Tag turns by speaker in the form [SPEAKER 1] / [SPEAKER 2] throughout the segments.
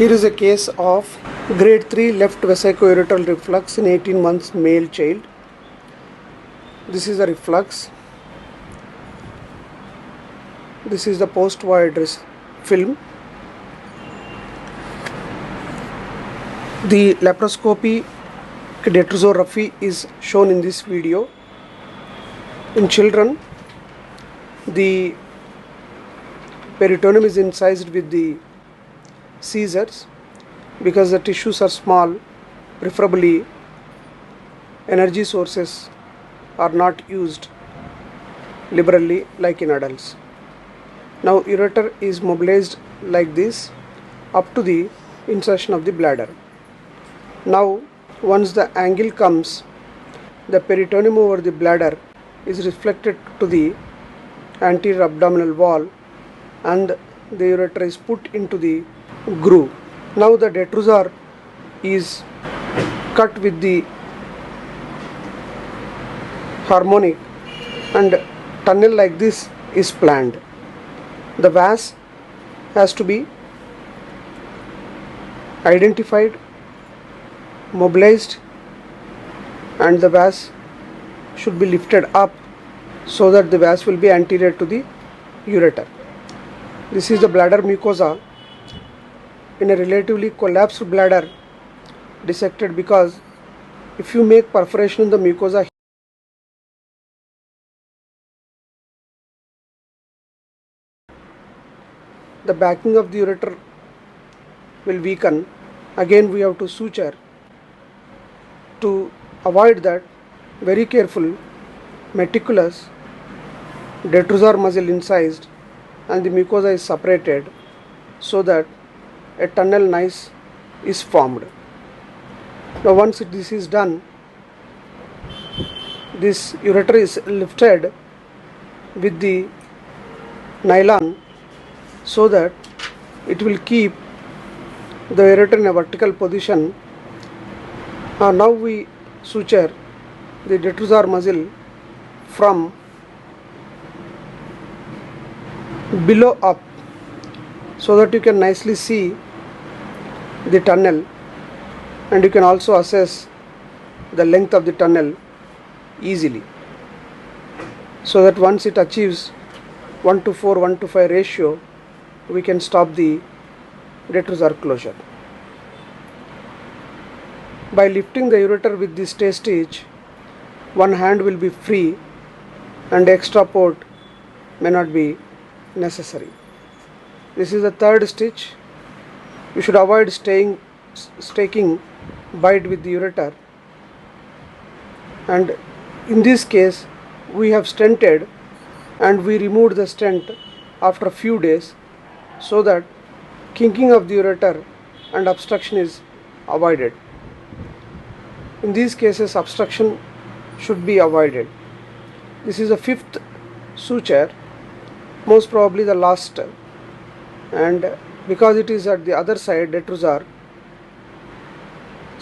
[SPEAKER 1] Here is a case of grade 3 left vesicoureteral reflux in 18 months male child. This is the reflux. This is the post-void film. The laparoscopic detrusography is shown in this video. In children, the peritoneum is incised with the scissors because the tissues are small. Preferably, energy sources are not used liberally like in adults. Now, ureter is mobilized like this up to the insertion of the bladder. Now, once the angle comes, the peritoneum over the bladder is reflected to the anterior abdominal wall and the ureter is put into the groove. Now the detrusor is cut with the harmonic and tunnel like this is planned. The vas has to be identified, mobilized, and the vas should be lifted up so that the vas will be anterior to the ureter. This is the bladder mucosa. In a relatively collapsed bladder, dissected, because if you make perforation in the mucosa, the backing of the ureter will weaken. Again we have to suture. To avoid that, very careful, meticulous detrusor muscle incised and the mucosa is separated so that a tunnel nice is formed. Now once this is done, this ureter is lifted with the nylon so that it will keep the ureter in a vertical position. Now we suture the detrusor muscle from below up so that you can nicely see the tunnel, and you can also assess the length of the tunnel easily, so that once it achieves 1:4, 1:5 ratio, we can stop the detrusor closure. By lifting the ureter with the stay stitch, one hand will be free and extra port may not be necessary. This is the third stitch. You should avoid staking bite with the ureter, and in this case we have stented and we removed the stent after a few days so that kinking of the ureter and obstruction is avoided. In these cases, obstruction should be avoided. This is the fifth suture, most probably the last, and because it is at the other side detrusor,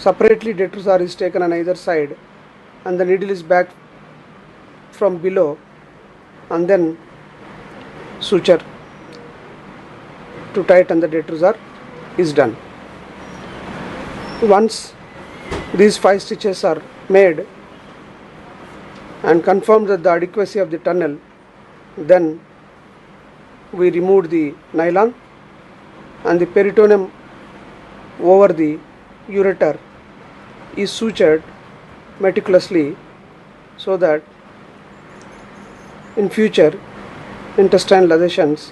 [SPEAKER 1] separately detrusor is taken on either side and the needle is back from below, and then suture to tighten the detrusor is done. Once these 5 stitches are made and confirmed that the adequacy of the tunnel, then we remove the nylon and the peritoneum over the ureter is sutured meticulously so that in future intestinal adhesions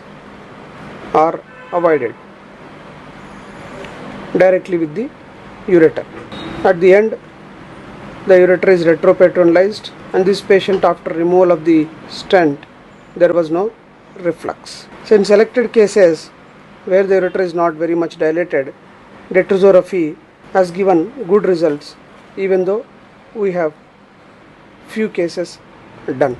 [SPEAKER 1] are avoided directly with the ureter. At the end, the ureter is retroperitonealized, and this patient, after removal of the stent, there was no reflux. So in selected cases where the ureter is not very much dilated, detrusography has given good results, even though we have few cases done.